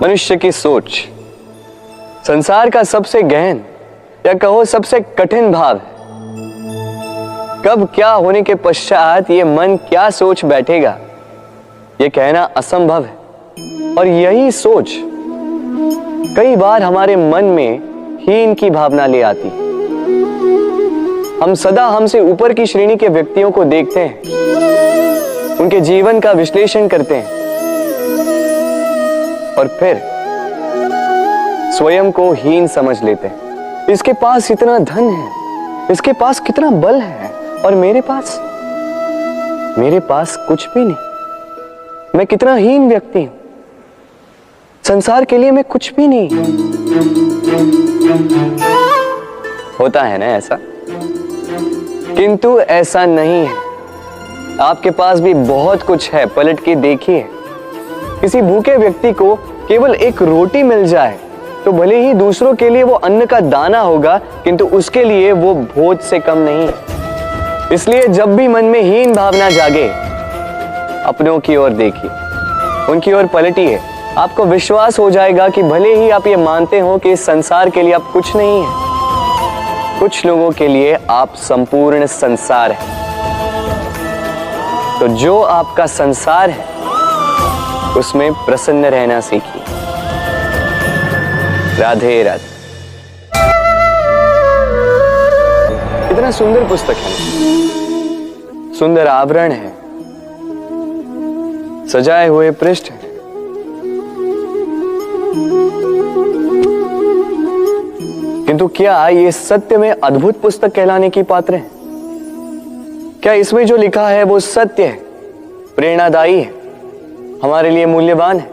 मनुष्य की सोच संसार का सबसे गहन या कहो सबसे कठिन भाव है। कब क्या होने के पश्चात ये मन क्या सोच बैठेगा, ये कहना असंभव है। और यही सोच कई बार हमारे मन में हीन की भावना ले आती। हम सदा हमसे ऊपर की श्रेणी के व्यक्तियों को देखते हैं, उनके जीवन का विश्लेषण करते हैं और फिर स्वयं को हीन समझ लेते हैं। इसके पास इतना धन है, इसके पास कितना बल है, और मेरे पास कुछ भी नहीं। मैं कितना हीन व्यक्ति हूं, संसार के लिए मैं कुछ भी नहीं। होता है ना ऐसा? किंतु ऐसा नहीं है। आपके पास भी बहुत कुछ है, पलट के देखिए। किसी भूखे व्यक्ति को केवल एक रोटी मिल जाए तो भले ही दूसरों के लिए वो अन्न का दाना होगा, किंतु उसके लिए वो भोज से कम नहीं। इसलिए जब भी मन में हीन भावना जागे, अपनों की ओर देखिए, उनकी ओर पलटिए। आपको विश्वास हो जाएगा कि भले ही आप ये मानते हो कि इस संसार के लिए आप कुछ नहीं है, कुछ लोगों के लिए आप संपूर्ण संसार है। तो जो आपका संसार है उसमें प्रसन्न रहना सीखिए। राधे राधे। कितना सुंदर पुस्तक है, सुंदर आवरण है, सजाए हुए पृष्ठ है। किंतु क्या ये सत्य में अद्भुत पुस्तक कहलाने की पात्र है? क्या इसमें जो लिखा है वो सत्य है, प्रेरणादायी है, हमारे लिए मूल्यवान है?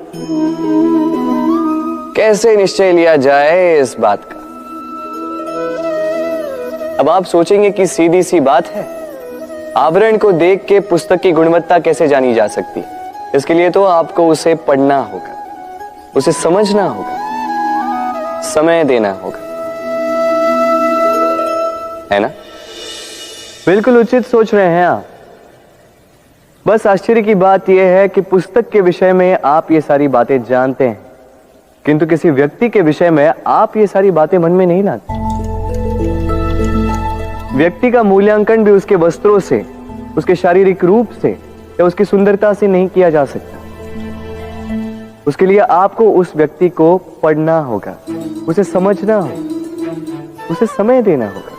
कैसे निश्चय लिया जाए इस बात का? अब आप सोचेंगे कि सीधी सी बात है, आवरण को देख के पुस्तक की गुणवत्ता कैसे जानी जा सकती? इसके लिए तो आपको उसे पढ़ना होगा, उसे समझना होगा, समय देना होगा, है ना? बिल्कुल उचित सोच रहे हैं आप। बस आश्चर्य की बात यह है कि पुस्तक के विषय में आप ये सारी बातें जानते हैं, किंतु किसी व्यक्ति के विषय में आप ये सारी बातें मन में नहीं लाते। व्यक्ति का मूल्यांकन भी उसके वस्त्रों से, उसके शारीरिक रूप से या उसकी सुंदरता से नहीं किया जा सकता। उसके लिए आपको उस व्यक्ति को पढ़ना होगा, उसे समझना होगा, उसे समय देना होगा।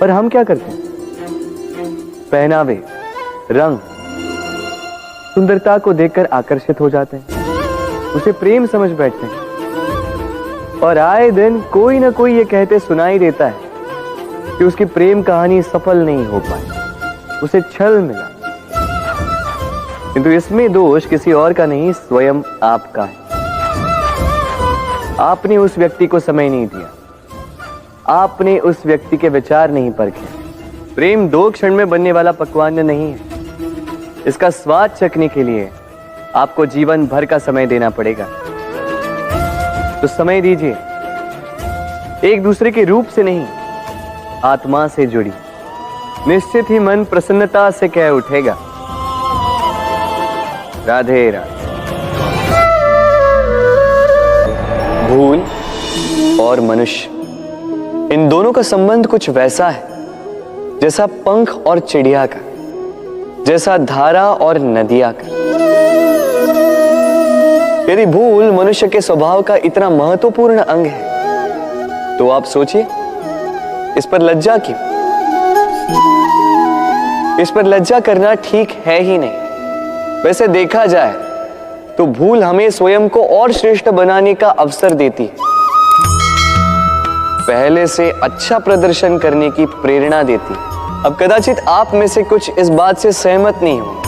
पर हम क्या करते हैं? पहनावे, रंग, सुंदरता को देखकर आकर्षित हो जाते हैं, उसे प्रेम समझ बैठते हैं, और आए दिन कोई ना कोई ये कहते सुनाई देता है कि उसकी प्रेम कहानी सफल नहीं हो पाई, उसे छल मिला। किंतु इसमें दोष किसी और का नहीं, स्वयं आपका है। आपने उस व्यक्ति को समय नहीं दिया, आपने उस व्यक्ति के विचार नहीं परखे। प्रेम 2 क्षण में बनने वाला पकवान नहीं है। इसका स्वाद चखने के लिए आपको जीवन भर का समय देना पड़ेगा। तो समय दीजिए, एक दूसरे के रूप से नहीं, आत्मा से जुड़ी। निश्चित ही मन प्रसन्नता से कह उठेगा, राधे राधे। भूल और मनुष्य, इन दोनों का संबंध कुछ वैसा है जैसा पंख और चिड़िया का, जैसा धारा और नदिया का। यदि भूल मनुष्य के स्वभाव का इतना महत्वपूर्ण अंग है तो आप सोचिए, इस पर लज्जा क्यों? इस पर लज्जा करना ठीक है ही नहीं। वैसे देखा जाए तो भूल हमें स्वयं को और श्रेष्ठ बनाने का अवसर देती है, पहले से अच्छा प्रदर्शन करने की प्रेरणा देती है। अब कदाचित आप में से कुछ इस बात से सहमत नहीं हो,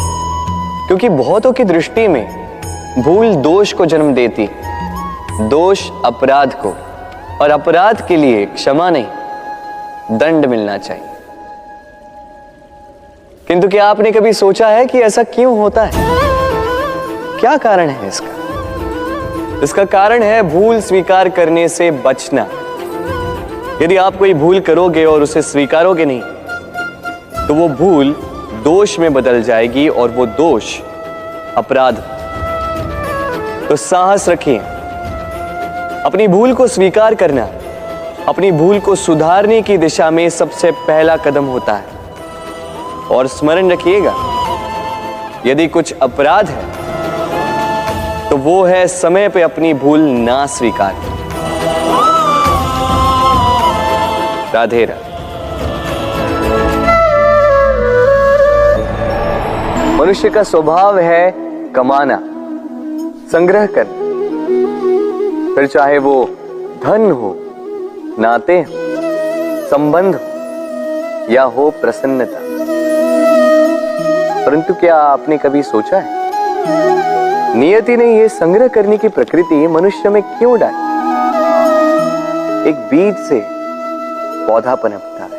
क्योंकि बहुतों की दृष्टि में भूल दोष को जन्म देती है, दोष अपराध को, और अपराध के लिए क्षमा नहीं, दंड मिलना चाहिए। किंतु क्या आपने कभी सोचा है कि ऐसा क्यों होता है? क्या कारण है इसका? इसका कारण है भूल स्वीकार करने से बचना। यदि आप कोई भूल करोगे और उसे स्वीकारोगे नहीं, तो वो भूल दोष में बदल जाएगी और वो दोष अपराध। तो साहस रखिए, अपनी भूल को स्वीकार करना अपनी भूल को सुधारने की दिशा में सबसे पहला कदम होता है। और स्मरण रखिएगा, यदि कुछ अपराध है तो वो है समय पे अपनी भूल ना स्वीकार। राधे राधे। मनुष्य का स्वभाव है कमाना, संग्रह करना, फिर चाहे वो धन हो, नाते हो, संबंध हो या हो प्रसन्नता। परंतु क्या आपने कभी सोचा है नियति ने यह संग्रह करने की प्रकृति मनुष्य में क्यों डाली? एक बीज से पौधा पनपता है,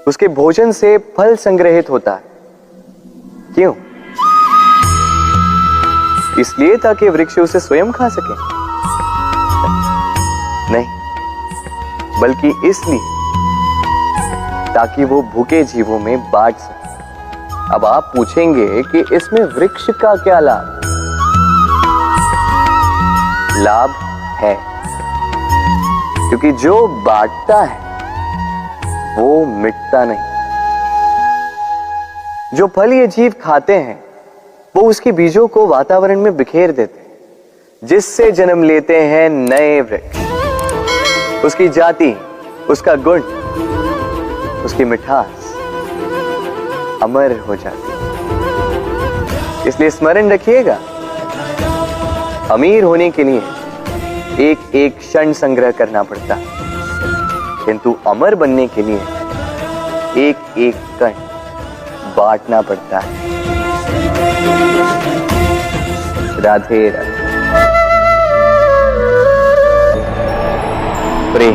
उसके भोजन से फल संग्रहित होता है। क्यों? इसलिए ताकि वृक्ष उसे स्वयं खा सके? नहीं, बल्कि इसलिए ताकि वो भूखे जीवों में बांट सके। अब आप पूछेंगे कि इसमें वृक्ष का क्या लाभ? लाभ है, क्योंकि जो बांटता है वो मिटता नहीं। जो फल ये जीव खाते हैं वो उसके बीजों को वातावरण में बिखेर देते हैं, जिससे जन्म लेते हैं नए वृक्ष। उसकी जाति, उसका गुण, उसकी मिठास अमर हो जाती है। इसलिए स्मरण रखिएगा, अमीर होने के लिए एक एक क्षण संग्रह करना पड़ता है, किंतु अमर बनने के लिए एक एक कण बांटना पड़ता है। राधे राधे। प्रेम,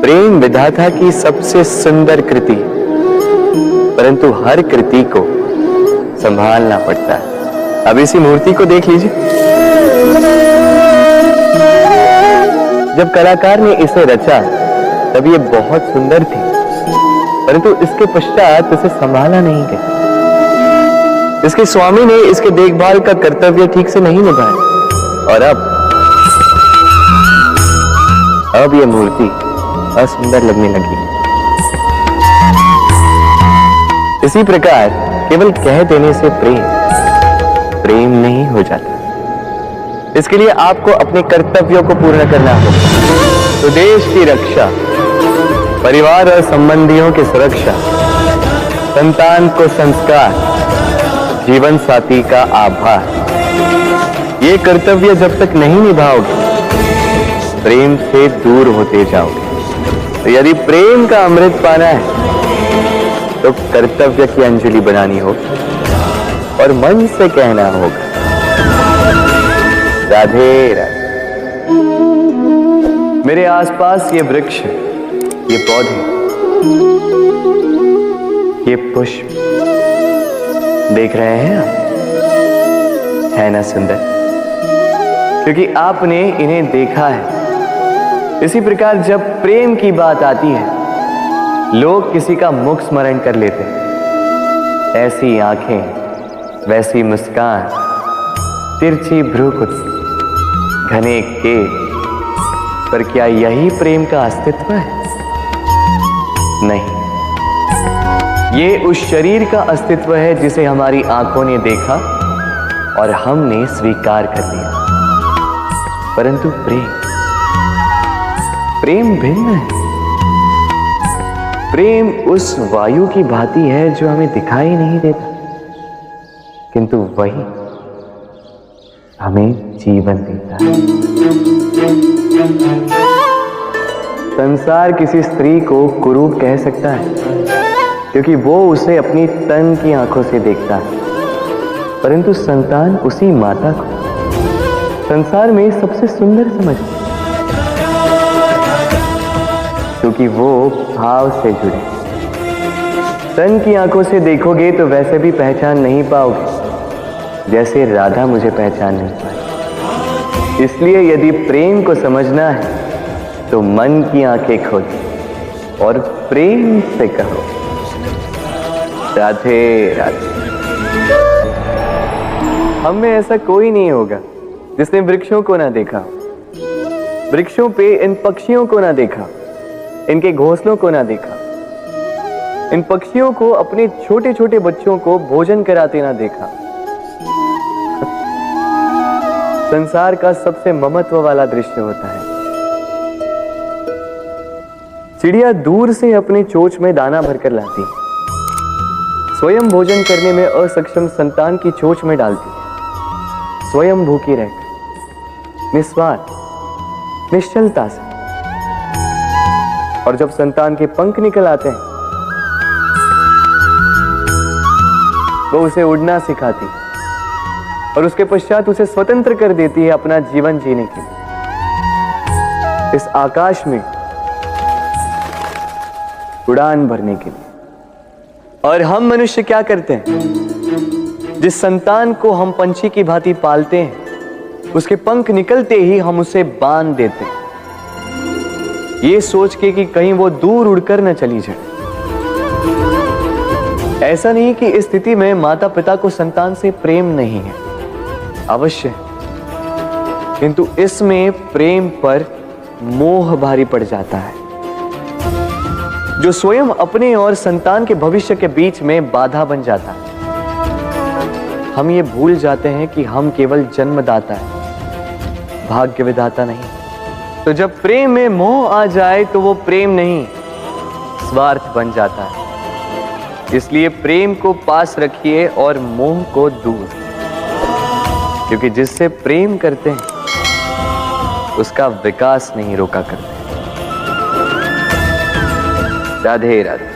प्रेम विधाता की सबसे सुंदर कृति, परंतु हर कृति को संभालना पड़ता है। अब इसी मूर्ति को देख लीजिए। जब कलाकार ने इसे रचा तब ये बहुत सुंदर थी, परंतु इसके पश्चात इसे संभाला नहीं गया। इसके स्वामी ने इसके देखभाल का कर्तव्य ठीक से नहीं निभाया और अब यह मूर्ति असुंदर लगने लगी। इसी प्रकार केवल कह देने से प्रेम नहीं हो जाता। इसके लिए आपको अपने कर्तव्यों को पूर्ण करना होगा। तो देश की रक्षा, परिवार और संबंधियों की सुरक्षा, संतान को संस्कार, जीवन साथी का आभार, ये कर्तव्य जब तक नहीं निभाओगे प्रेम से दूर होते जाओगे। तो यदि प्रेम का अमृत पाना है तो कर्तव्य की अंजलि बनानी होगी और मन से कहना होगा, राधे राधे। मेरे आसपास ये वृक्ष, ये पौधे, ये पुष्प देख रहे हैं आप? है ना सुंदर? क्योंकि आपने इन्हें देखा है। इसी प्रकार जब प्रेम की बात आती है लोग किसी का मुख स्मरण कर लेते हैं। ऐसी आंखें, वैसी मुस्कान, तिरछी भ्रूकुटी, घने केश, पर क्या यही प्रेम का अस्तित्व है? नहीं, ये उस शरीर का अस्तित्व है जिसे हमारी आंखों ने देखा और हमने स्वीकार कर लिया। परंतु प्रेम भिन्न है। प्रेम उस वायु की भांति है जो हमें दिखाई नहीं देता, किंतु वही हमें जीवन देता है। संसार किसी स्त्री को कुरूप कह सकता है क्योंकि वो उसे अपनी तन की आंखों से देखता है, परंतु संतान उसी माता को संसार में सबसे सुंदर समझती है, क्योंकि वो भाव से जुड़े। तन की आंखों से देखोगे तो वैसे भी पहचान नहीं पाओगे जैसे राधा मुझे पहचान नहीं पाई। इसलिए यदि प्रेम को समझना है तो मन की आंखें खोलो और प्रेम से कहो, राधे राधे। हम में ऐसा कोई नहीं होगा जिसने वृक्षों को ना देखा, वृक्षों पे इन पक्षियों को ना देखा, इनके घोंसलों को ना देखा, इन पक्षियों को अपने छोटे छोटे बच्चों को भोजन कराते ना देखा। संसार का सबसे ममत्व वाला दृश्य होता है। चिड़िया दूर से अपने चोंच में दाना भरकर लाती, स्वयं भोजन करने में असक्षम संतान की चोंच में डालती, स्वयं भूखी रहकर निस्वार्थ निश्चलता से। और जब संतान के पंख निकल आते हैं, वो उसे उड़ना सिखाती और उसके पश्चात उसे स्वतंत्र कर देती है अपना जीवन जीने के लिए। इस आकाश में उड़ान भरने के लिए। और हम मनुष्य क्या करते हैं? जिस संतान को हम पंछी की भांति पालते हैं, उसके पंख निकलते ही हम उसे बांध देते हैं, ये सोच के कि कहीं वो दूर उड़कर न चली जाए। ऐसा नहीं कि इस स्थिति में माता पिता को संतान से प्रेम नहीं है, अवश्य है, किंतु इसमें प्रेम पर मोह भारी पड़ जाता है, जो स्वयं अपने और संतान के भविष्य के बीच में बाधा बन जाता है। हम ये भूल जाते हैं कि हम केवल जन्मदाता है, भाग्य विधाता नहीं। तो जब प्रेम में मोह आ जाए तो वो प्रेम नहीं, स्वार्थ बन जाता है। इसलिए प्रेम को पास रखिए और मोह को दूर, क्योंकि जिससे प्रेम करते हैं उसका विकास नहीं रोका करते। राधे राधे।